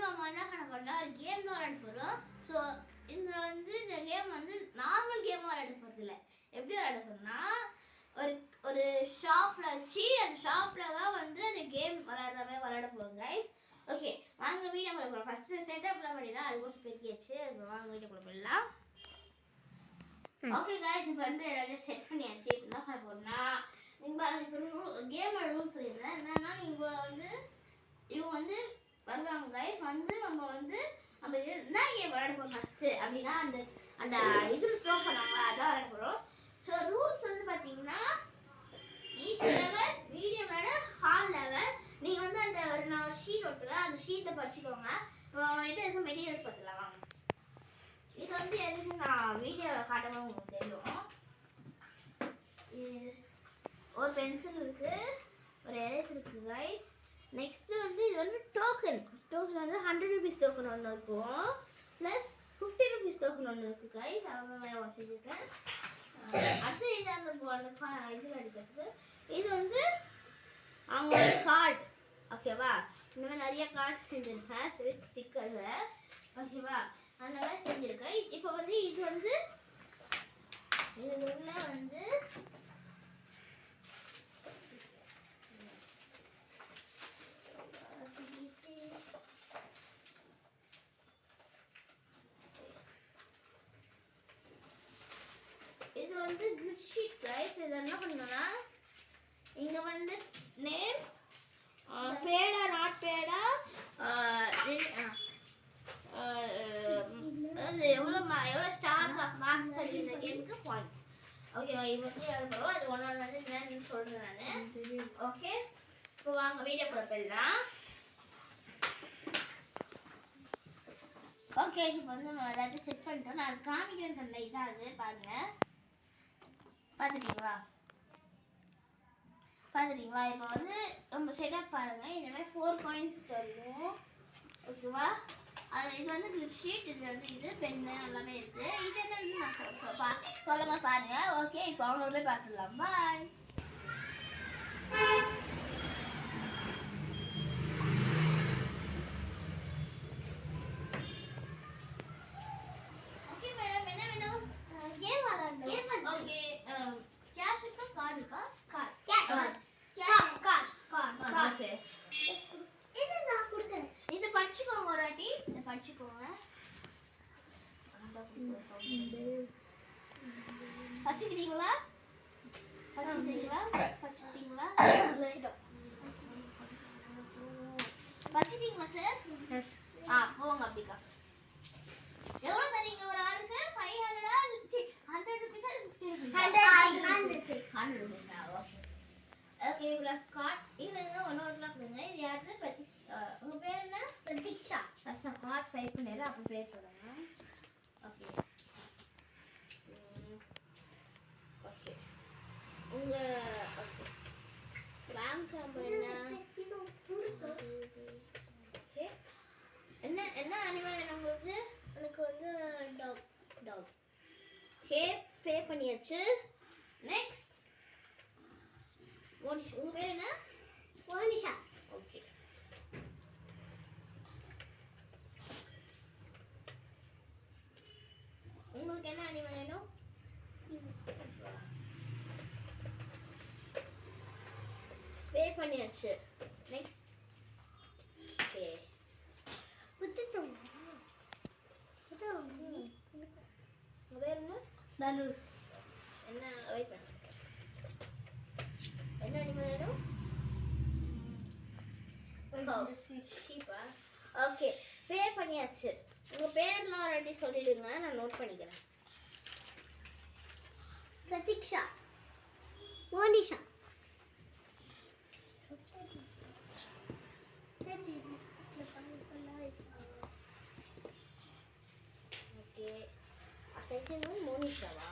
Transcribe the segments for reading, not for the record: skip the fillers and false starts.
நம்ம என்ன பண்ண போறோம்னா ஒரு கேம் தான் விளையாட போறோம். ஸோ இந்த கேம் நார்மல் கேமாக விளையாட போகிறது இல்லை. எப்படி விளையாட போறோம்னா ஒரு ஷாப்ல வச்சு அந்த ஷாப்ல தான் அந்த கேம் விளையாடுற மாதிரி விளையாட போறோம் கைஸ். ஓகே வாங்க வீடியோக்குள்ள போகலாம். ஃபர்ஸ்ட் செட்டப்லாம் பண்ணிடலாம். அதுக்கோசம் பெருக்கியாச்சு. வாங்க வீடியோக்குள்ள போயிடலாம். ஓகே கைஸ் இப்போ எல்லாத்தையும் செட் பண்ணியாச்சு. இப்போ என்ன பண்ண போறோம்னா இப்போ கேமோட ரூல்ஸ் சொல்லிடுறேன். என்னன்னா இவங்க வருவாங்க கைஸ். நம்ம நம்ம என்ன கேம் விளையாட போறோம் ஃபர்ஸ்ட் அப்படின்னா அந்த இது த்ரோ பண்ணுவாங்க அதான் விளையாட போறோம். ஸோ ரூல்ஸ் பார்த்தீங்கன்னா easy level, medium level, heart level. நீங்கள் அந்த நான் ஷீட் ஒட்டுவேன், அந்த ஷீட்டை படிச்சுக்கோங்க. என்கிட்ட இருக்க மெட்டீரியல்ஸ் பார்த்துலாம் வாங்க. இது எதுக்கு நான் வீடியோவில் காட்டணும் உங்களுக்கு தெரியும். ஒரு பென்சில் இருக்குது, ஒரு எரேசர் இருக்குது கைஸ். நெக்ஸ்ட் இது டோக்கன் 100 rupees டோக்கன் ஒன்று இருக்கும், ப்ளஸ் 50 rupees டோக்கன் ஒன்று இருக்குது கைஸ். அவங்க வச்சுருக்கேன். அடுத்து இது இதில் அடிக்கிறதுக்கு இது அவங்களோட கார்டு. ஓகேவா, இந்த மாதிரி நிறைய கார்ட்ஸ் செஞ்சுருக்கேன் ஸ்டிக்கர்ஸை. ஓகேவா, அந்த மாதிரி செஞ்சுருக்கேன். இப்போ இது இது கிரிட் ஷீட் கைஸ். இது என்ன பண்ணணும்னா இங்கே நேம், பேடா நாட் பேடா, எவ்வளோ ஸ்டார்ஸ் ஆஃப் மார்க்ஸ் இந்த கேமுக்கு பாயிண்ட்ஸ். ஓகேவா, இப்போ எழுதுறோம். அது ஒன்று என்னன்னு சொல்கிறேன் நான். ஓகே இப்போ வாங்க வீடியோ கூட போயிடலாம். ஓகே இப்போ நம்ம எல்லாத்தையும் செட் பண்ணிட்டோம். நான் அது காமிக்கிறேன்னு சொன்னேன். இதான் அது பாருங்கள். பார்த்துட்டீங்களா? இப்போ நம்ம செட்டப் பாருங்கள். இந்த மாதிரி 4 coins வருது. ஓகேவா, அதில் இது கிரிட் ஷீட், இது பென்னு எல்லாமே இருக்குது. இது என்னன்னு நான் சொல்லுங்க பாருங்கள். ஓகே இப்போ அவங்களோட போய் பார்த்துடலாம். பாய். ஓகே மேடம், என்ன வேணும்? கேம் விளையாடணும். ஓகே கேஷ் இருக்கா, கார்டு இருக்கா? கார்டு. ஓகே இது நான் கொடுக்குறேன். இதை படிச்சுக்கோங்க ஒரு வாட்டி. இதை படிச்சுக்கோங்க. படிச்சுக்கிட்டீங்களா? படிச்சிட்டீங்களா சார்? போங்க அப்படிக்கா. எவ்வளோ தரீங்க ஒரு ஆளுக்கு? 500 100 rupees 50 rupees? 100 rupees. Okay plus cards. இது ஒன்று கொடுங்க. இது யாரு? உங்கள் பேர் என்ன? பிரதீக்ஷா. ஃபஸ்ட்டு கார்ட் டைப் பண்ணிடு, அப்போ பேர் சொல்லுங்கள். ஓகே ஓகே உங்கள் ஓகே பேங்க் நம்பர் என்ன? ஓகே என்ன அனிமல் வேணும் உங்களுக்கு? எனக்கு டாக். பே பண்ணியாச்சு. நெக்ஸ்ட் மோனிஷா. உங்கள் பேர் என்ன? மோனிஷா. ஓகே உங்களுக்கு என்ன அனிமல் வேணும்? பே பண்ணியாச்சு. நெக்ஸ்ட் ஓகே குத்துட்டோம். உங்கள் பேர் என்ன? தனுஷ். என்ன வெயிட் பண்ண என்ன அனிமல் வேணும்? ஷீப்பா. ஓகே பே பண்ணியாச்சு. உங்கள் பேர்லாம் ஒரு வாட்டி சொல்லிடுங்க, நான் நோட் பண்ணிக்கிறேன். பிரதீக்ஷா. மோனிஷா. ஓகே செகண்ட் மோனிஷாவா?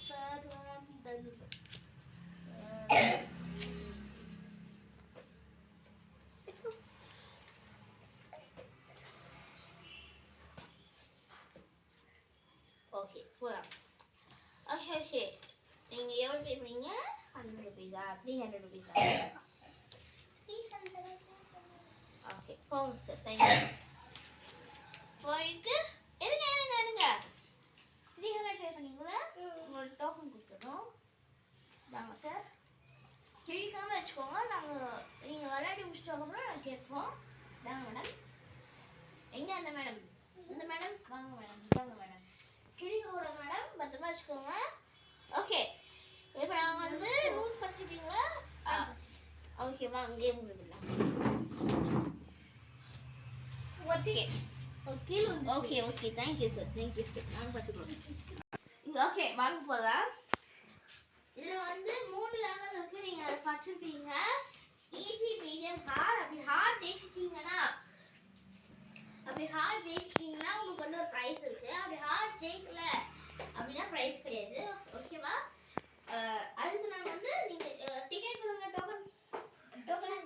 தேர்ட் தனுஷ். ஓகே போகலாம். ஓகே நீங்கள் எவ்வளோ பே பண்ணீங்க? 100 rupees. 300 rupees. ஓகே போங்க சார் தேங்க்யூ. போயிட்டு இருங்க இருங்க இருங்க 300 பே பண்ணீங்களா உங்களுக்கு டோக்கன் கொடுத்துறோம். தாங்க சார் கிழிக்காம வச்சுக்கோங்க. நாங்கள் நீங்கள் விளையாடி முடிச்சிட்டோம்னா நாங்கள் கேட்போம். தாங்க மேடம். எங்கே அந்த மேடம்? இந்த மேடம் வாங்க மேடம். தாங்க மேடம். கிழிக்க கூட மேடம் பத்திரமா வச்சுக்கோங்க. ஓகே இப்போ நாங்கள் வந்து ரூல்ஸ் படிச்சுட்டீங்களா? ஓகே வாங்க கேம் விடலாம். Okay okay okay thank you sir நாங்கள் பார்த்துக்குறோம். ஓகே வாங்க போகலாம். இதில் வந்து 3 லெவல் இருக்கு. நீங்கள் அதை படிச்சிருப்பீங்க. Easy medium hard. அப்படி ஹார்ட் ஜெயிச்சிட்டிங்கன்னா உங்களுக்கு வந்து ஒரு ப்ரைஸ் இருக்கு. அப்படி ஹார்ட் ஜெயிக்கல அப்படின்னா ப்ரைஸ் கிடையாது. ஓகேவா? அதுக்கு நான் வந்து நீங்கள் டிக்கெட் கொடுங்க. டோக்கன்